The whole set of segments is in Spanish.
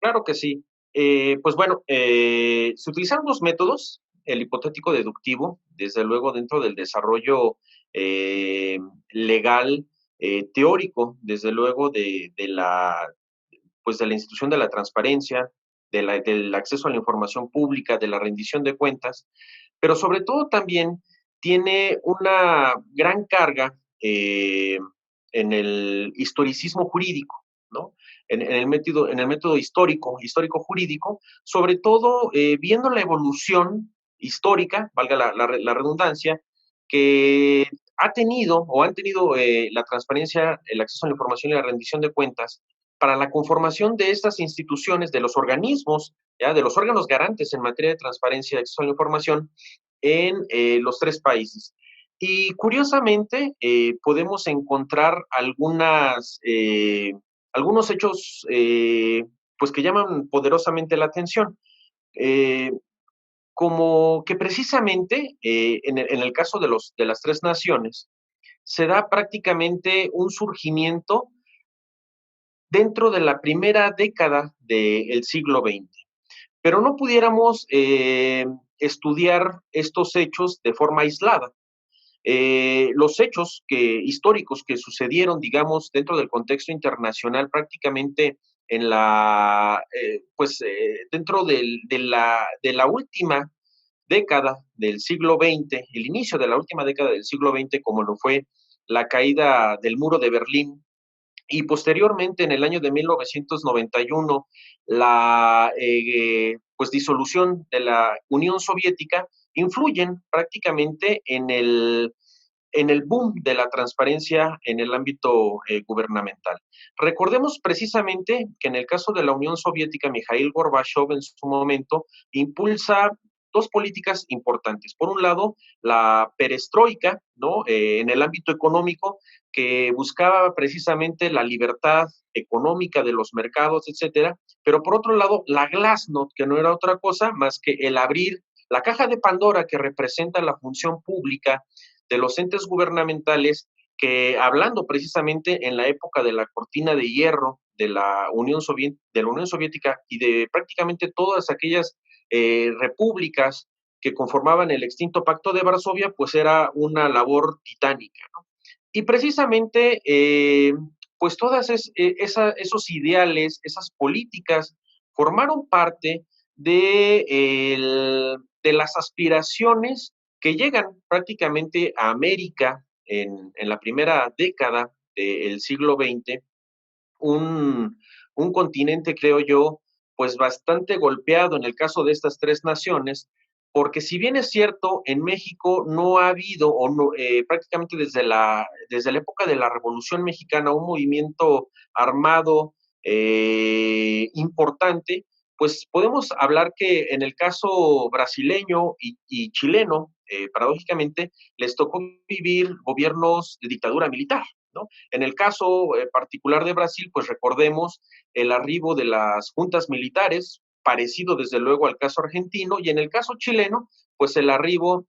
Claro que sí. Pues bueno, se utilizaron dos métodos, el hipotético deductivo, desde luego dentro del desarrollo eh, legal, teórico, desde luego pues de la institución de la transparencia, del acceso a la información pública, de la rendición de cuentas, pero sobre todo también tiene una gran carga en el historicismo jurídico, ¿no? En el método histórico jurídico, sobre todo viendo la evolución histórica, valga la redundancia, que ha tenido o han tenido la transparencia, el acceso a la información y la rendición de cuentas para la conformación de estas instituciones, de los organismos, ¿ya? De los órganos garantes en materia de transparencia y acceso a la información en los tres países. Y curiosamente podemos encontrar algunos hechos pues que llaman poderosamente la atención. Eh, Como que precisamente en el caso de las tres naciones, se da prácticamente un surgimiento dentro de la primera década del siglo XX. Pero no pudiéramos estudiar estos hechos de forma aislada. Los hechos históricos que sucedieron, digamos, dentro del contexto internacional, prácticamente dentro de la última década del siglo XX, el inicio de la última década del siglo XX, como lo fue la caída del muro de Berlín, y posteriormente en el año de 1991 la pues disolución de la Unión Soviética influyen prácticamente en el boom de la transparencia en el ámbito gubernamental. Recordemos precisamente que en el caso de la Unión Soviética, Mikhail Gorbachev en su momento impulsa dos políticas importantes. Por un lado, la perestroika, ¿no? En el ámbito económico, que buscaba precisamente la libertad económica de los mercados, etcétera, pero por otro lado, la glasnost, que no era otra cosa más que el abrir la caja de Pandora que representa la función pública de los entes gubernamentales que, hablando precisamente en la época de la cortina de hierro de la Unión Soviética y de prácticamente todas aquellas repúblicas que conformaban el extinto Pacto de Varsovia, pues era una labor titánica, ¿no? Y precisamente, pues esos ideales, esas políticas, formaron parte de las aspiraciones que llegan prácticamente a América en la primera década del siglo XX, un continente, creo yo, pues bastante golpeado en el caso de estas tres naciones, porque si bien es cierto, en México no ha habido, o no, prácticamente desde la época de la Revolución Mexicana, un movimiento armado importante, pues podemos hablar que en el caso brasileño y chileno, paradójicamente, les tocó vivir gobiernos de dictadura militar, ¿no? En el caso particular de Brasil, pues recordemos el arribo de las juntas militares, parecido desde luego al caso argentino, y en el caso chileno, pues el arribo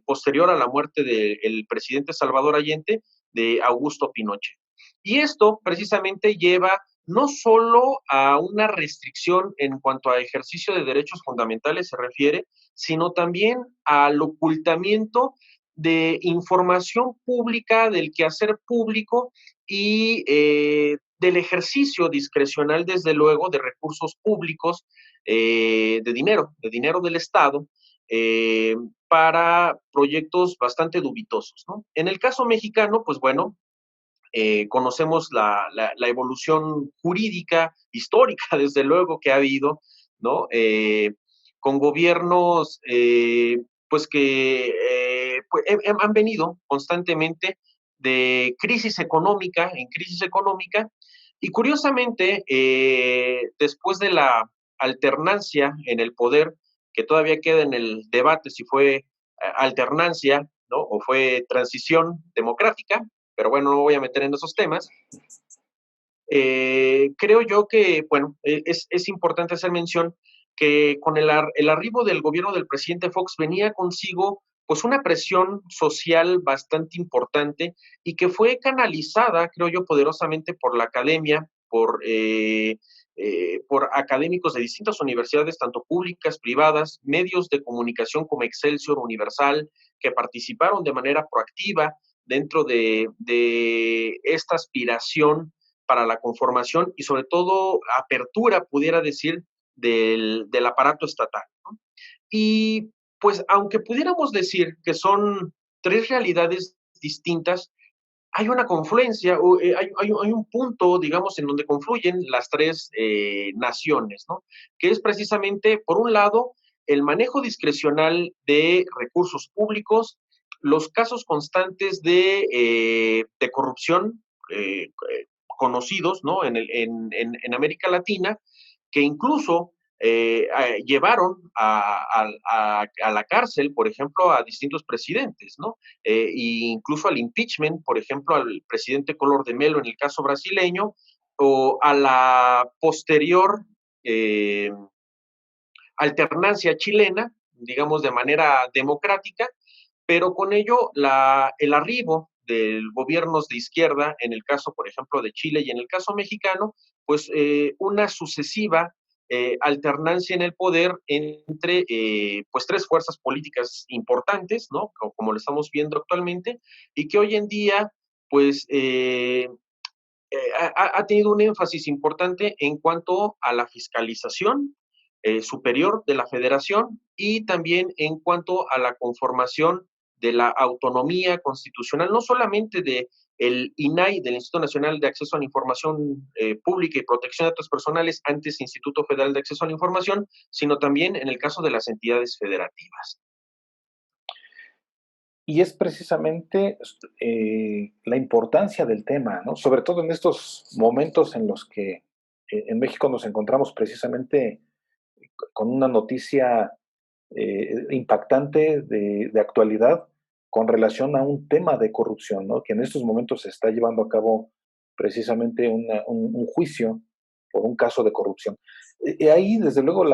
posterior a la muerte del presidente Salvador Allende de Augusto Pinochet. Y esto precisamente lleva no solo a una restricción en cuanto a ejercicio de derechos fundamentales se refiere, sino también al ocultamiento de información pública, del quehacer público y del ejercicio discrecional, desde luego, de recursos públicos, de dinero del Estado, para proyectos bastante dubitosos, ¿no? En el caso mexicano, pues bueno, conocemos la evolución jurídica, histórica, desde luego, que ha habido, ¿no? Con gobiernos, pues que han venido constantemente de crisis económica en crisis económica, y curiosamente, después de la alternancia en el poder, que todavía queda en el debate si fue alternancia, ¿no? O fue transición democrática, pero bueno, no voy a meter en esos temas. Creo yo que, bueno, es importante hacer mención que con el arribo del gobierno del presidente Fox venía consigo pues una presión social bastante importante y que fue canalizada, creo yo, poderosamente por la academia, por por académicos de distintas universidades, tanto públicas, privadas, medios de comunicación como Excelsior, Universal, que participaron de manera proactiva dentro de esta aspiración para la conformación y sobre todo apertura, pudiera decir, del aparato estatal, ¿no? Y pues aunque pudiéramos decir que son tres realidades distintas, hay una confluencia, hay un punto, digamos, en donde confluyen las tres naciones, ¿no? Que es precisamente, por un lado, el manejo discrecional de recursos públicos, los casos constantes de corrupción conocidos, ¿no? En América Latina, que incluso llevaron a la cárcel, por ejemplo, a distintos presidentes, ¿no? E incluso al impeachment, por ejemplo, al presidente Collor de Mello en el caso brasileño, o a la posterior alternancia chilena, digamos de manera democrática, pero con ello el arribo de gobiernos de izquierda, en el caso, por ejemplo, de Chile y en el caso mexicano, pues una sucesiva alternancia en el poder entre pues tres fuerzas políticas importantes, ¿no? Como lo estamos viendo actualmente, y que hoy en día, pues, ha tenido un énfasis importante en cuanto a la fiscalización superior de la federación y también en cuanto a la conformación de la autonomía constitucional, no solamente de el INAI, del Instituto Nacional de Acceso a la Información Pública y Protección de Datos Personales, antes Instituto Federal de Acceso a la Información, sino también en el caso de las entidades federativas. Y es precisamente la importancia del tema, ¿no? Sobre todo en estos momentos en los que en México nos encontramos precisamente con una noticia impactante de actualidad con relación a un tema de corrupción, ¿no? Que en estos momentos se está llevando a cabo precisamente un juicio por un caso de corrupción. Ahí, desde luego,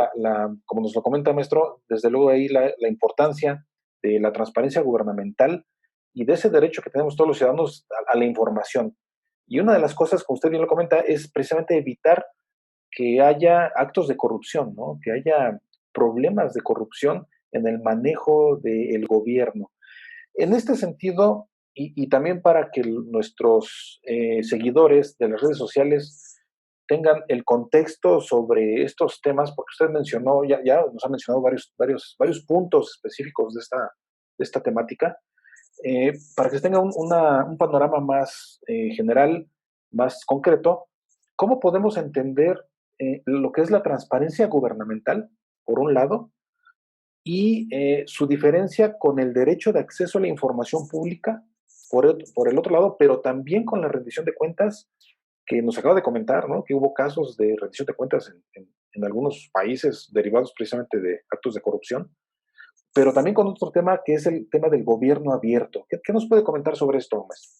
como nos lo comenta maestro, desde luego ahí la importancia de la transparencia gubernamental y de ese derecho que tenemos todos los ciudadanos a la información. Y una de las cosas, como usted bien lo comenta, es precisamente evitar que haya actos de corrupción, ¿no? Que haya problemas de corrupción en el manejo del gobierno. En este sentido, y también para que nuestros seguidores de las redes sociales tengan el contexto sobre estos temas, porque usted mencionó, ya nos ha mencionado varios puntos específicos de esta temática, para que se tenga un panorama más general, más concreto, ¿cómo podemos entender lo que es la transparencia gubernamental, por un lado, y su diferencia con el derecho de acceso a la información pública, por el otro lado, pero también con la rendición de cuentas que nos acaba de comentar, ¿no? Que hubo casos de rendición de cuentas en algunos países derivados precisamente de actos de corrupción, pero también con otro tema que es el tema del gobierno abierto. ¿Qué nos puede comentar sobre esto, maestro?